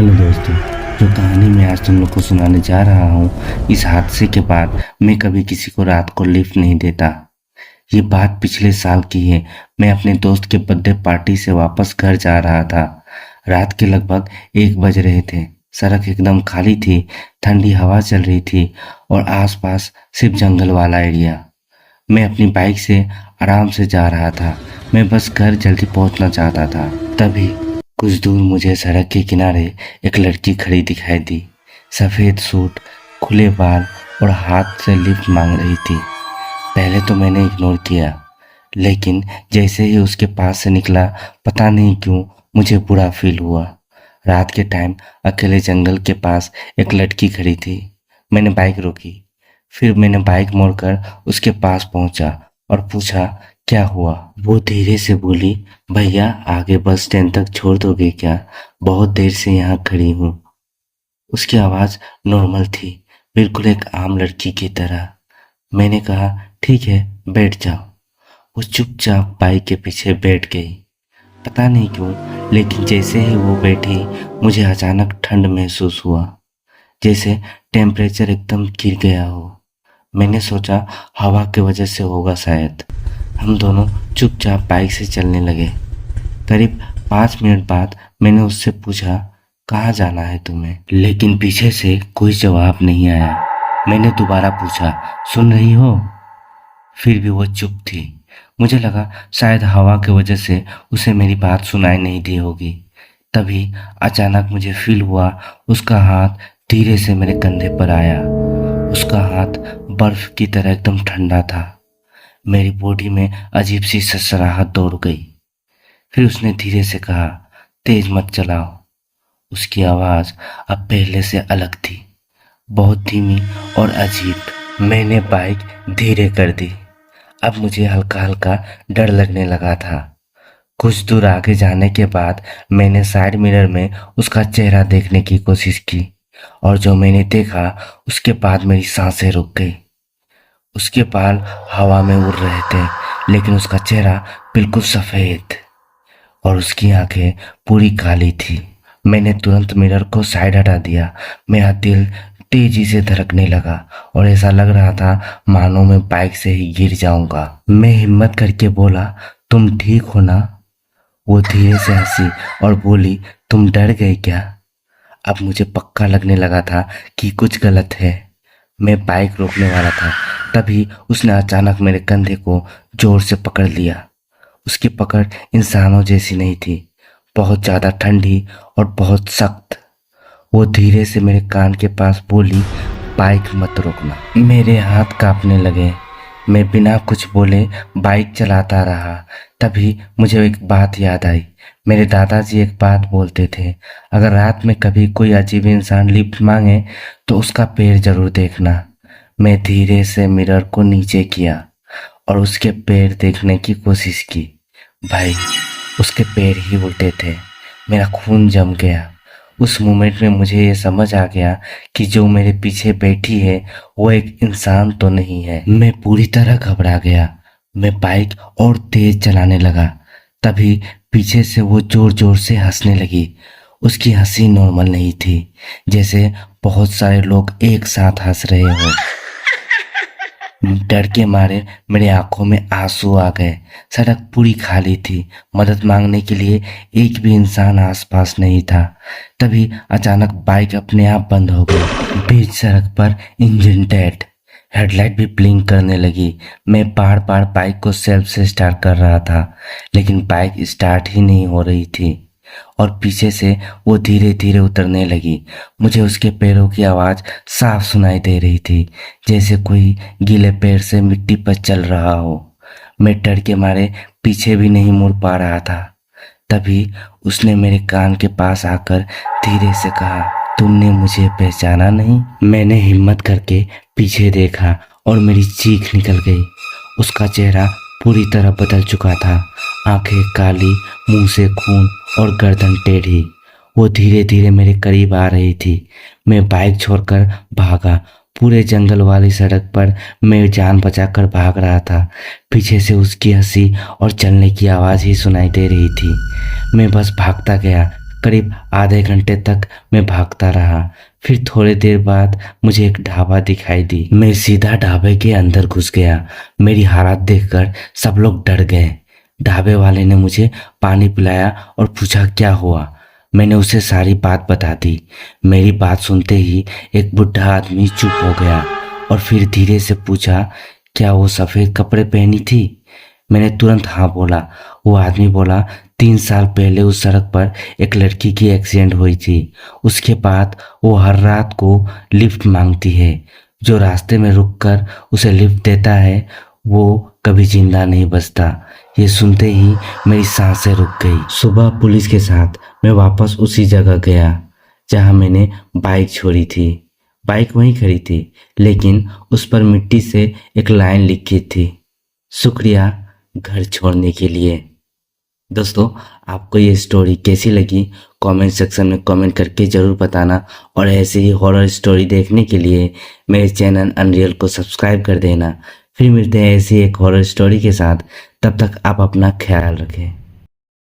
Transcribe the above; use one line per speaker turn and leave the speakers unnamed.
Hello दोस्तों। जो कहानी मैं आज तुम लोग को सुनाने जा रहा हूँ, इस हादसे के बाद मैं कभी किसी को रात को लिफ्ट नहीं देता। ये बात पिछले साल की है। मैं अपने दोस्त के बर्थडे पार्टी से वापस घर जा रहा था। रात के लगभग 1 बज रहे थे। सड़क एकदम खाली थी, ठंडी हवा चल रही थी और आसपास सिर्फ जंगल वाला एरिया। मैं अपनी बाइक से आराम से जा रहा था। मैं बस घर जल्दी पहुंचना चाहता था। तभी कुछ दूर मुझे सड़क के किनारे एक लड़की खड़ी दिखाई दी। सफ़ेद सूट, खुले बाल और हाथ से लिफ्ट मांग रही थी। पहले तो मैंने इग्नोर किया, लेकिन जैसे ही उसके पास से निकला, पता नहीं क्यों मुझे बुरा फील हुआ। रात के टाइम अकेले जंगल के पास एक लड़की खड़ी थी। मैंने बाइक रोकी। फिर मैंने बाइक मोड़कर उसके पास पहुंचा और पूछा, क्या हुआ? वो धीरे से बोली, भैया आगे बस स्टैंड तक छोड़ दोगे क्या? बहुत देर से यहाँ खड़ी हूँ। उसकी आवाज़ नॉर्मल थी, बिल्कुल एक आम लड़की की तरह। मैंने कहा, ठीक है, बैठ जाओ। वो चुपचाप बाइक के पीछे बैठ गई। पता नहीं क्यों, लेकिन जैसे ही वो बैठी, मुझे अचानक ठंड महसूस हुआ, जैसे टेम्परेचर एकदम गिर गया हो। मैंने सोचा हवा की वजह से होगा शायद। हम दोनों चुपचाप बाइक से चलने लगे। करीब 5 मिनट बाद मैंने उससे पूछा, कहाँ जाना है तुम्हें? लेकिन पीछे से कोई जवाब नहीं आया। मैंने दोबारा पूछा, सुन रही हो? फिर भी वो चुप थी। मुझे लगा शायद हवा की वजह से उसे मेरी बात सुनाई नहीं दी होगी। तभी अचानक मुझे फील हुआ, उसका हाथ धीरे से मेरे कंधे पर आया। उसका हाथ बर्फ की तरह एकदम ठंडा था। मेरी बॉडी में अजीब सी ससराहट दौड़ गई। फिर उसने धीरे से कहा, तेज मत चलाओ। उसकी आवाज़ अब पहले से अलग थी, बहुत धीमी और अजीब। मैंने बाइक धीरे कर दी। अब मुझे हल्का हल्का डर लगने लगा था। कुछ दूर आगे जाने के बाद मैंने साइड मिरर में उसका चेहरा देखने की कोशिश की, और जो मैंने देखा उसके बाद मेरी सांसें रुक गई। उसके बाल हवा में उड़ रहे थे, लेकिन उसका चेहरा बिल्कुल सफ़ेद और उसकी आंखें पूरी काली थी। मैंने तुरंत मिरर को साइड हटा दिया। मेरा दिल तेजी से धड़कने लगा और ऐसा लग रहा था मानो मैं बाइक से ही गिर जाऊंगा। मैं हिम्मत करके बोला, तुम ठीक हो ना? वो धीरे से हंसी और बोली, तुम डर गए क्या? अब मुझे पक्का लगने लगा था कि कुछ गलत है। मैं बाइक रोकने वाला था, तभी उसने अचानक मेरे कंधे को जोर से पकड़ लिया। उसकी पकड़ इंसानों जैसी नहीं थी, बहुत ज़्यादा ठंडी और बहुत सख्त। वो धीरे से मेरे कान के पास बोली, बाइक मत रोकना। मेरे हाथ कांपने लगे। मैं बिना कुछ बोले बाइक चलाता रहा। तभी मुझे एक बात याद आई। मेरे दादाजी एक बात बोलते थे, अगर रात में कभी कोई अजीब इंसान लिफ्ट मांगे तो उसका पैर जरूर देखना। मैं धीरे से मिरर को नीचे किया और उसके पैर देखने की कोशिश की। भाई, उसके पैर ही उल्टे थे। मेरा खून जम गया। उस मोमेंट में मुझे ये समझ आ गया कि जो मेरे पीछे बैठी है वो एक इंसान तो नहीं है। मैं पूरी तरह घबरा गया। मैं बाइक और तेज चलाने लगा। तभी पीछे से वो जोर जोर से हंसने लगी। उसकी हंसी नॉर्मल नहीं थी, जैसे बहुत सारे लोग एक साथ हंस रहे हो। डर के मारे मेरे आंखों में आंसू आ गए। सड़क पूरी खाली थी। मदद मांगने के लिए एक भी इंसान आसपास नहीं था। तभी अचानक बाइक अपने आप बंद हो गई। बीच सड़क पर इंजन डेड, हेडलाइट भी ब्लिंक करने लगी। मैं बार बार बाइक को सेल्फ से स्टार्ट कर रहा था, लेकिन बाइक स्टार्ट ही नहीं हो रही थी और पीछे से वो धीरे धीरे उतरने लगी। मुझे उसके पैरों की आवाज़ साफ सुनाई दे रही थी, जैसे कोई गीले पैर से मिट्टी पर चल रहा हो। मैं डर के मारे पीछे भी नहीं मुड़ पा रहा था। तभी उसने मेरे कान के पास आकर धीरे से कहा, तुमने मुझे पहचाना नहीं? मैंने हिम्मत करके पीछे देखा और मेरी चीख निकल गई। उसका चेहरा पूरी तरह बदल चुका था। आंखें काली, मुंह से खून और गर्दन टेढ़ी। वो धीरे धीरे मेरे करीब आ रही थी। मैं बाइक छोड़कर भागा। पूरे जंगल वाली सड़क पर मैं जान बचाकर भाग रहा था। पीछे से उसकी हंसी और चलने की आवाज़ ही सुनाई दे रही थी। मैं बस भागता गया। करीब आधे घंटे तक मैं भागता रहा। फिर थोड़ी देर बाद मुझे एक ढाबा दिखाई दी। मैं सीधा ढाबे के अंदर घुस गया। मेरी हालत देखकर सब लोग डर गए। ढाबे वाले ने मुझे पानी पिलाया और पूछा क्या हुआ। मैंने उसे सारी बात बता दी। मेरी बात सुनते ही एक बुढ़ा आदमी चुप हो गया और फिर धीरे से पूछा, क्या वो सफ़ेद कपड़े पहनी थी? मैंने तुरंत हाँ बोला। वो आदमी बोला, 3 साल पहले उस सड़क पर एक लड़की की एक्सीडेंट हुई थी। उसके बाद वो हर रात को लिफ्ट मांगती है। जो रास्ते में रुककर उसे लिफ्ट देता है वो कभी जिंदा नहीं बचता। ये सुनते ही मेरी सांसें रुक गई। सुबह पुलिस के साथ मैं वापस उसी जगह गया जहां मैंने बाइक छोड़ी थी। बाइक वहीं खड़ी थी, लेकिन उस पर मिट्टी से एक लाइन लिखी थी, शुक्रिया घर छोड़ने के लिए। दोस्तों, आपको ये स्टोरी कैसी लगी कमेंट सेक्शन में कमेंट करके ज़रूर बताना, और ऐसे ही हॉरर स्टोरी देखने के लिए मेरे चैनल अनरियल को सब्सक्राइब कर देना। फिर मिलते हैं ऐसी एक हॉरर स्टोरी के साथ। तब तक आप अपना ख्याल रखें।